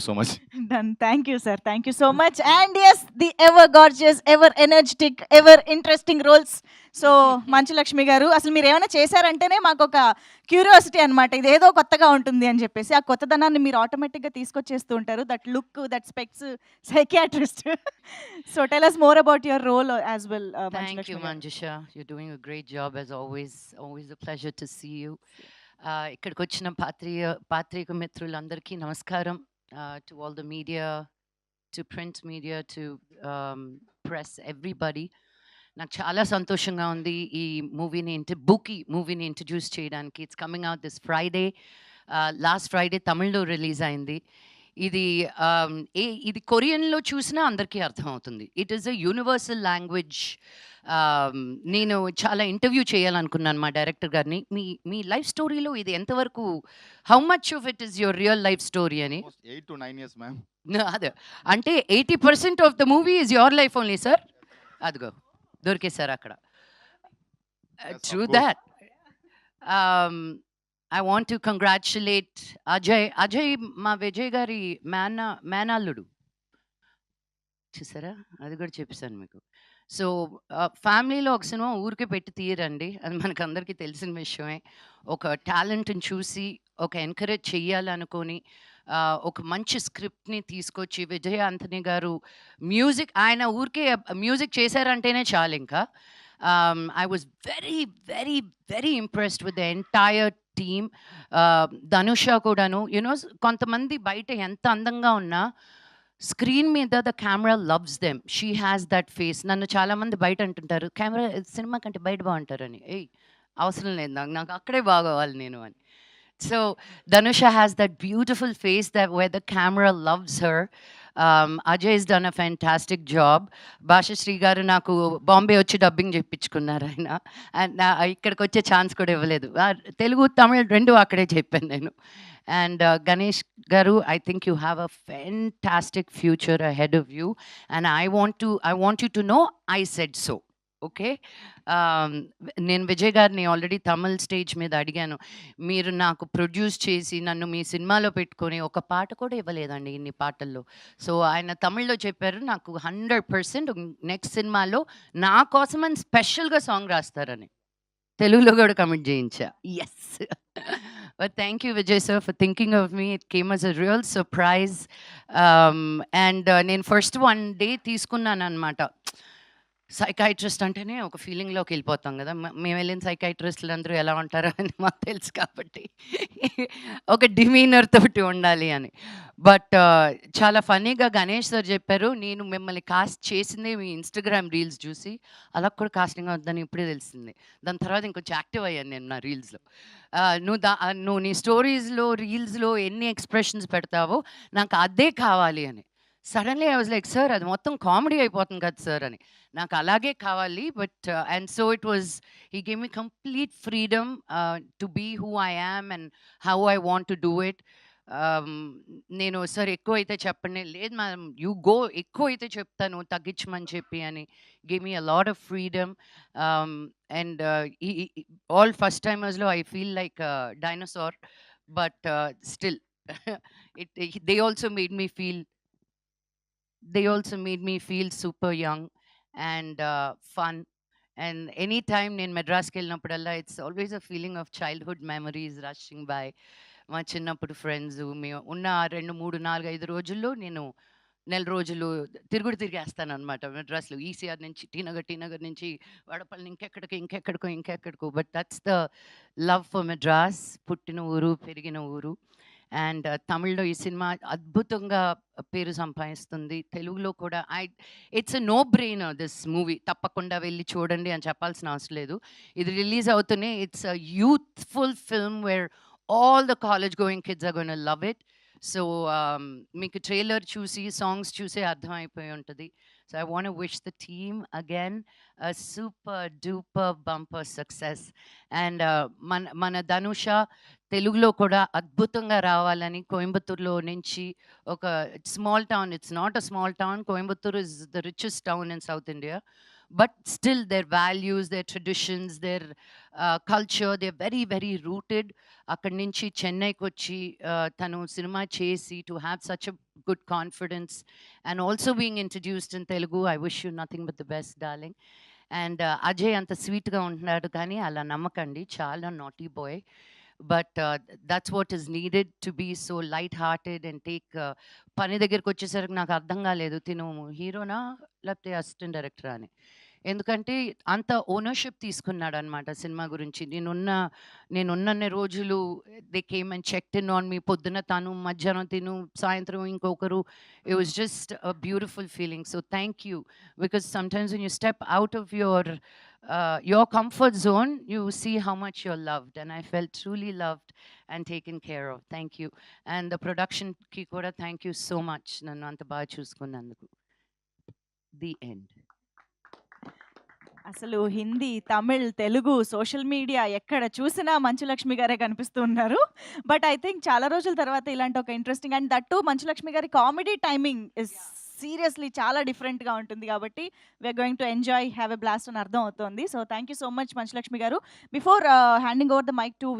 you so much. Done. Thank you, sir. Thank you so much. And yes, the ever gorgeous, ever energetic, ever interesting roles. So Manchu Lakshmi గారు, అసలు మీరు ఏమైనా చేశారంటేనే మాకు ఒక curiosity అనమాట, ఇదేదో కొత్తగా ఉంటుంది అని చెప్పేసి. ఆ కొత్తదనాన్ని మీరు ఆటోమేటిక్గా తీసుకొచ్చేస్తూ ఉంటారు. That look, that specs, psychiatrist. So tell us more about your role as well, మంచు Thank you, లక్ష్మి గారు. Manjusha. You're doing a great job as always. Always a pleasure to see you. ఇక్కడికి వచ్చిన పాత్రిక మిత్రులందరికీ నమస్కారం. To all the media, to print media, to press, everybody. నాకు చాలా సంతోషంగా ఉంది ఈ మూవీని ఇంట్రడ్యూస్ చేయడానికి. It's coming out this Friday. Last Friday తమిళ్లో రిలీజ్ అయింది. ఇది ఇది కొరియన్లో చూసినా అందరికీ అర్థమవుతుంది. It is a universal language. నేను చాలా ఇంటర్వ్యూ చేయాలనుకున్నాను మా డైరెక్టర్ గారిని. మీ లైఫ్ స్టోరీలో ఇది ఎంతవరకు, how much of it is your real life story అని. 8 to 9 years, ma'am. అదే అంటే 80% of the movie is your life only, sir. అదిగో దొరికేశారు అక్కడ. True that. I want to congratulate Ajay మా విజయ్ గారి మేనల్లుడు. చూసారా, అది కూడా చెప్పేశాను మీకు. సో ఫ్యామిలీలో ఒక సినిమా ఊరికే పెట్టి తీయరండి, అది మనకు అందరికీ తెలిసిన విషయమే. ఒక టాలెంట్ని చూసి ఒక ఎంకరేజ్ చెయ్యాలనుకొని ఒక మంచి స్క్రిప్ట్ని తీసుకొచ్చి విజయ్ ఆంథనీ గారు ఆయన ఊరికే మ్యూజిక్ చేశారంటేనే చాలు ఇంకా. I was very, very, very impressed with the entire team. ధనుష కూడాను, యునో, కొంతమంది బయట ఎంత అందంగా ఉన్నా స్క్రీన్ మీద the camera loves them. She has that face. నన్ను చాలామంది బయట అంటుంటారు, కెమెరా సినిమా కంటే బయట బాగుంటారని. అవసరం లేదు, నాకు అక్కడే బాగోవాలి నేను అని. So ధనుష has that beautiful face that wear the camera loves her. Ajay has done a fantastic job. Bhashasree గారు నాకు బాంబే వచ్చి డబ్బింగ్ చెప్పించుకున్నారు ఆయన. అండ్ ఇక్కడికి వచ్చే ఛాన్స్ కూడా ఇవ్వలేదు. తెలుగు తమిళ్ రెండు అక్కడే చెప్పాను నేను. అండ్ గణేష్ గారు, I think you have a fantastic future ahead of you. And I want you to know I said so. Okay, నేను విజయ్ గారిని ఆల్రెడీ తమిళ్ స్టేజ్ మీద అడిగాను, మీరు నాకు ప్రొడ్యూస్ చేసి నన్ను మీ సినిమాలో పెట్టుకొని ఒక పాట కూడా ఇవ్వలేదండి ఇన్ని పాటల్లో. సో ఆయన తమిళ్లో చెప్పారు, నాకు 100% నెక్స్ట్ సినిమాలో నా కోసమని స్పెషల్గా సాంగ్ రాస్తారని. తెలుగులో కూడా కమిట్ చేయించా. Yes. But thank you, Vijay sir, for thinking of me. It came as a real surprise. And నేను ఫస్ట్ 1 day తీసుకున్నాను అనమాట. సైకాట్రిస్ట్ అంటేనే ఒక ఫీలింగ్లోకి వెళ్ళిపోతాం కదా. మేము వెళ్ళిన సైకాట్రిస్టులు అందరూ ఎలా ఉంటారో అని మాకు తెలుసు కాబట్టి ఒక డిమీనర్ తోటి ఉండాలి అని. బట్ చాలా ఫన్నీగా గణేష్ సార్ చెప్పారు, నేను మిమ్మల్ని కాస్ట్ చేసింది మీ ఇన్స్టాగ్రామ్ రీల్స్ చూసి, అలా కూడా కాస్టింగ్ అవుతుందని ఇప్పుడే తెలిసింది. దాని తర్వాత ఇంకొంచెం యాక్టివ్ అయ్యాను నేను నా రీల్స్లో. నువ్వు నీ స్టోరీస్లో రీల్స్లో ఎన్ని ఎక్స్ప్రెషన్స్ పెడతావో నాకు అదే కావాలి అని. Suddenly I was like, sir అది మొత్తం కామెడీ అయిపోతుంది కదా సార్ అని. నాకు అలాగే కావాలి. But and so it was, he gave me complete freedom to be who I am and how I want to do it. నేను సార్ ఎక్కువ అయితే చెప్పండి, లేదు మ్యామ్ యూ గో, ఎక్కువ అయితే చెప్తాను తగ్గించమని చెప్పి అని. Give me a lot of freedom. And all first టైమర్స్లో I feel like dinosaur, but still they also made me feel super young and fun. And anytime నేను మెడ్రాస్కి వెళ్ళినప్పుడల్లా it's always a feeling of childhood memories rushing by. మా చిన్నప్పుడు friends, మేము ఉన్న 2, 3, 4, 5 రోజుల్లో నేను నెల రోజులు తిరిగేస్తాను అనమాట మెడ్రాస్లో. ఈసీఆర్ నుంచి టీనగర్ నుంచి వడపల్లి, ఇంకెక్కడికో. But that's the love for Madras. పుట్టిన ఊరు, పెరిగిన ఊరు. అండ్ తమిళ్లో ఈ సినిమా అద్భుతంగా పేరు సంపాదిస్తుంది. తెలుగులో కూడా it's a no brainer this movie. తప్పకుండా వెళ్ళి చూడండి అని చెప్పాల్సిన అవసరం లేదు. ఇది రిలీజ్ అవుతూనే it's a youthful film where all the college going kids are going to love it. So మీకు ట్రైలర్ చూసి సాంగ్స్ చూసే అర్థమైపోయి ఉంటుంది. So I want to wish the team again a super duper bumper success. And మన ధనుష తెలుగులో కూడా అద్భుతంగా రావాలని కోయంబత్తూరులో నుంచి, ఒక small town, it's not a small town, Coimbatore is the richest town in south India, but still their values, their traditions, their culture, they're very, very rooted. అక్కడి నుంచి చెన్నైకి వచ్చి తను సినిమా చేసి to have such a good confidence, and also being introduced in Telugu. I wish you nothing but the best, darling. And Ajay అంత స్వీట్గా ఉంటున్నాడు కానీ అలా నమ్మకండి, చాలా naughty boy. But that's what is needed to be so light hearted and take. పని దగ్గరికి వచ్చేసరికి నాకు అర్థం కాలేదు తిను హీరోనా లేకపోతే అసిస్టెంట్ డైరెక్టరా అని. ఎందుకంటే అంత ఓనర్షిప్ తీసుకున్నాడు అనమాట సినిమా గురించి. నేనున్నన్ని రోజులు they came and checked in on me. పొద్దున తను, మధ్యాహ్నం తిను, సాయంత్రం ఇంకొకరు. It was just a beautiful feeling. So thank you, because sometimes when you step out of your comfort zone, you see how much you're loved, and I felt truly loved and taken care of. Thank you. And the production ki kuda thank you so much, nannu anta baga chusukunnanduku. The end. అసలు Hindi, Tamil, Telugu, social media ఎక్కడ చూసినా మంచులక్ష్మి గారే కనిపిస్తూ ఉన్నారు. But I think చాలా రోజుల తర్వాత ఇలాంటి ఒక interesting and that too Manchu Lakshmi గారి కామెడీ టైమింగ్ ఇస్ సీరియస్లీ చాలా డిఫరెంట్‌గా ఉంటుంది కాబట్టి we are going to enjoy, have a blast అని అర్థం అవుతోంది. So thank you so much Manchu Lakshmi గారు. Before handing over the mic to Vijay